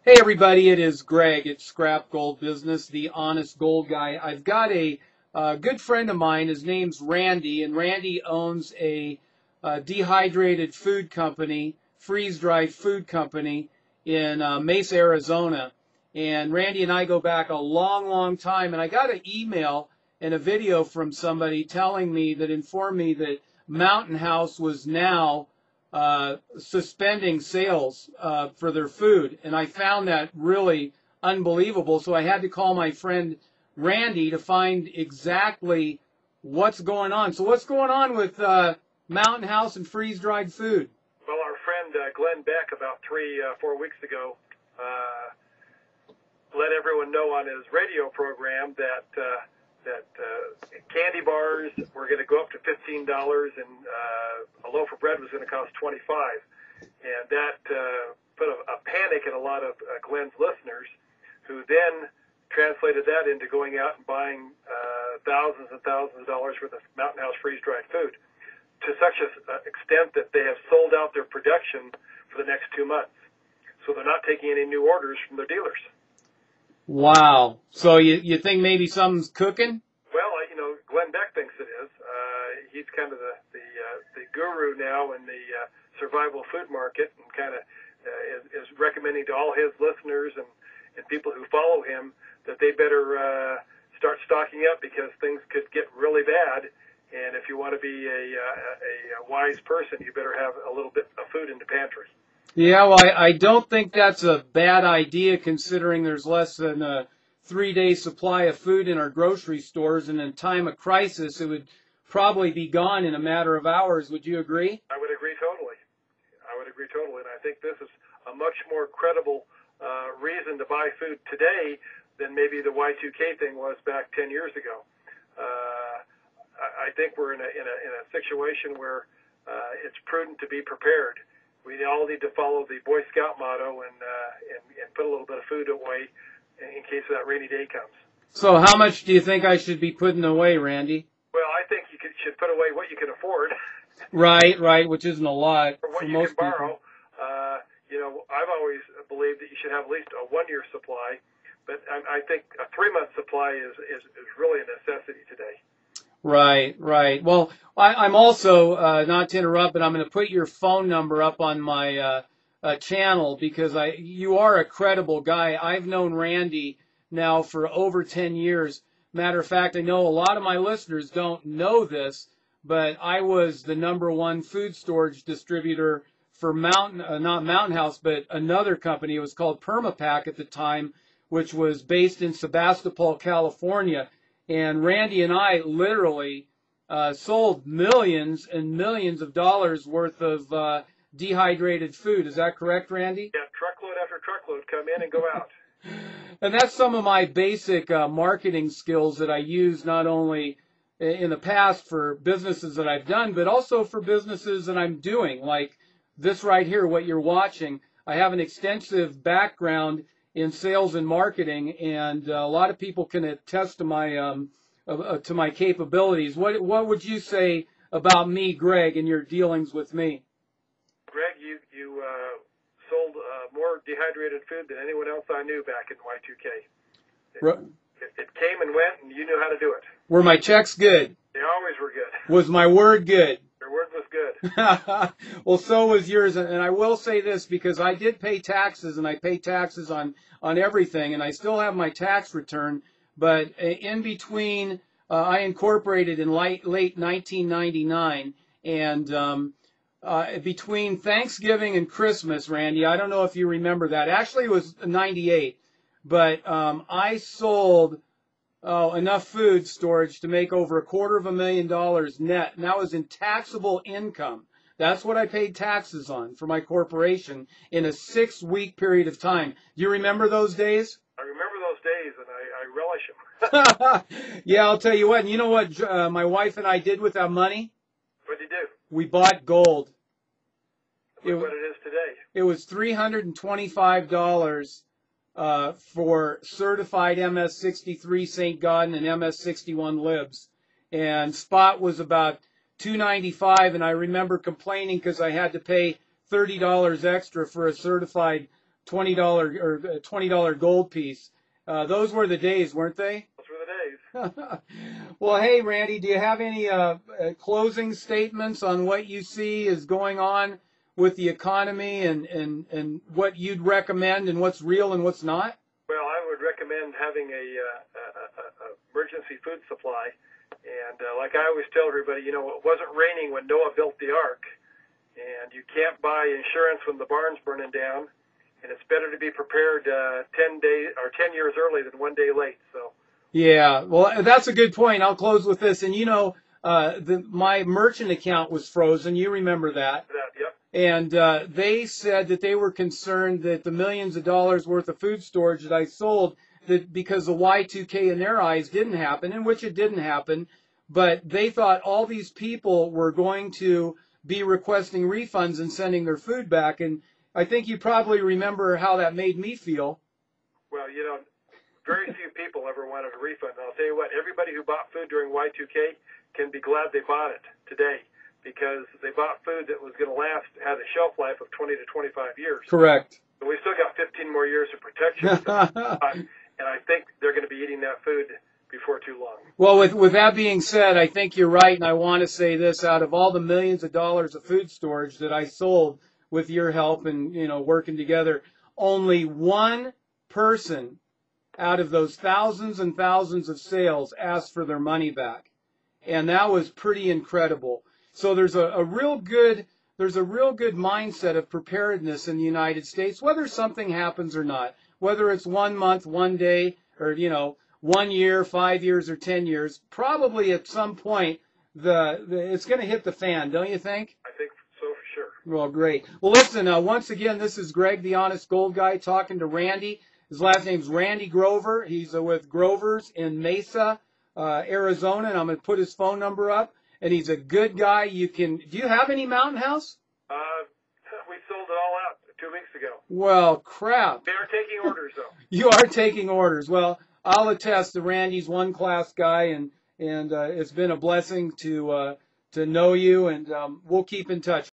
Hey everybody, it is Greg at Scrap Gold Business, the honest gold guy. I've got a good friend of mine. His name's Randy, and Randy owns a dehydrated food company, freeze-dried food company in Mesa, Arizona. And Randy and I go back a long, long time, and I got an email and a video from somebody telling me that informed me that Mountain House was now suspending sales for their food, and I found that really unbelievable. So I had to call my friend Randy to find exactly what's going on. So what's going on with Mountain House and freeze-dried food? Well, our friend Glenn Beck about 4 weeks ago let everyone know on his radio program that candy bars were going to go up to $15, and a loaf of bread was going to cost $25, and that put a panic in a lot of Glenn's listeners, who then translated that into going out and buying thousands and thousands of dollars worth of Mountain House freeze-dried food, to such an extent that they have sold out their production for the next 2 months. So they're not taking any new orders from their dealers. Wow. So you think maybe something's cooking? Well, Glenn Beck thinks it is. He's kind of the guru now in the survival food market, and kind of is recommending to all his listeners and people who follow him that they better start stocking up, because things could get really bad. And if you want to be a wise person, you better have a little bit of food in the pantry. Yeah, well, I don't think that's a bad idea, considering there's less than a 3-day supply of food in our grocery stores, and in time of crisis, it would probably be gone in a matter of hours. Would you agree? I would agree totally. And I think this is a much more credible reason to buy food today than maybe the Y2K thing was back 10 years ago. I think we're in a situation where it's prudent to be prepared. We all need to follow the Boy Scout motto and put a little bit of food away in case that rainy day comes. So how much do you think I should be putting away, Randy? Well, I think you should put away what you can afford. Right, which isn't a lot or what for you most can borrow. people. I've always believed that you should have at least a 1-year supply, but I think a 3-month supply is really a necessity today. Right. Well, I'm also, not to interrupt, but I'm going to put your phone number up on my channel, because you are a credible guy. I've known Randy now for over 10 years. Matter of fact, I know a lot of my listeners don't know this, but I was the #1 food storage distributor for not Mountain House, but another company. It was called Permapack at the time, which was based in Sebastopol, California. And Randy and I literally sold millions and millions of dollars worth of dehydrated food. Is that correct, Randy? Yeah, truckload after truckload come in and go out. And that's some of my basic marketing skills that I use, not only in the past for businesses that I've done, but also for businesses that I'm doing, like this right here, what you're watching. I have an extensive background in sales and marketing, and a lot of people can attest to my capabilities. What would you say about me, Greg, and your dealings with me? Greg, you sold more dehydrated food than anyone else I knew back in Y2K. It came and went, and you knew how to do it. Were my checks good? They always were good. Was my word good? Your word was good. Well, so was yours. And I will say this, because I did pay taxes, and I pay taxes on everything, and I still have my tax return. But in between, I incorporated in late 1999, and between Thanksgiving and Christmas, Randy, I don't know if you remember that. Actually, it was 98. But I sold enough food storage to make over $250,000 net, and that was in taxable income. That's what I paid taxes on for my corporation in a 6-week period of time. Do you remember those days? I remember those days, and I relish them. Yeah, I'll tell you what. And you know what my wife and I did with that money? What did you do? We bought gold. Look what it is today. It was $325 for certified MS63 St. Gaudens and MS61 libs, and spot was about $295, and I remember complaining because I had to pay $30 extra for a certified $20 or $20 gold piece. Those were the days, weren't they? Those were the days. Well, hey, Randy, do you have any closing statements on what you see is going on with the economy and what you'd recommend and what's real and what's not? Well, I would recommend having a emergency food supply. And like I always tell everybody, you know, it wasn't raining when Noah built the ark, and you can't buy insurance when the barn's burning down. And it's better to be prepared 10 days or 10 years early than 1 day late. So. Yeah, well, that's a good point. I'll close with this. And you know, my merchant account was frozen. You remember that? Yep. And they said that they were concerned that the millions of dollars worth of food storage that I sold, that because the Y2K in their eyes didn't happen, in which it didn't happen, but they thought all these people were going to be requesting refunds and sending their food back. And I think you probably remember how that made me feel. Well, you know, very few people ever wanted a refund. And I'll tell you what, everybody who bought food during Y2K can be glad they bought it today, because they bought food that was going to last, had a shelf life of 20 to 25 years. Correct. But we still got 15 more years of protection. And I think they're going to be eating that food before too long. Well, with that being said, I think you're right, and I want to say this: out of all the millions of dollars of food storage that I sold with your help and, you know, working together, only one person out of those thousands and thousands of sales asked for their money back, and that was pretty incredible. So there's a real good mindset of preparedness in the United States, whether something happens or not, whether it's 1 month, 1 day, or, you know, 1 year, 5 years, or 10 years. Probably at some point it's going to hit the fan, don't you think? I think so, for sure. Well, great. Well, listen, once again, this is Greg, the Honest Gold Guy, talking to Randy. His last name's Randy Grover. He's with Grover's in Mesa, Arizona, and I'm going to put his phone number up. And he's a good guy. Do you have any Mountain House? We sold it all out 2 weeks ago. Well, crap. They are taking orders, though. You are taking orders. Well, I'll attest that Randy's one-class guy, and it's been a blessing to know you, and we'll keep in touch.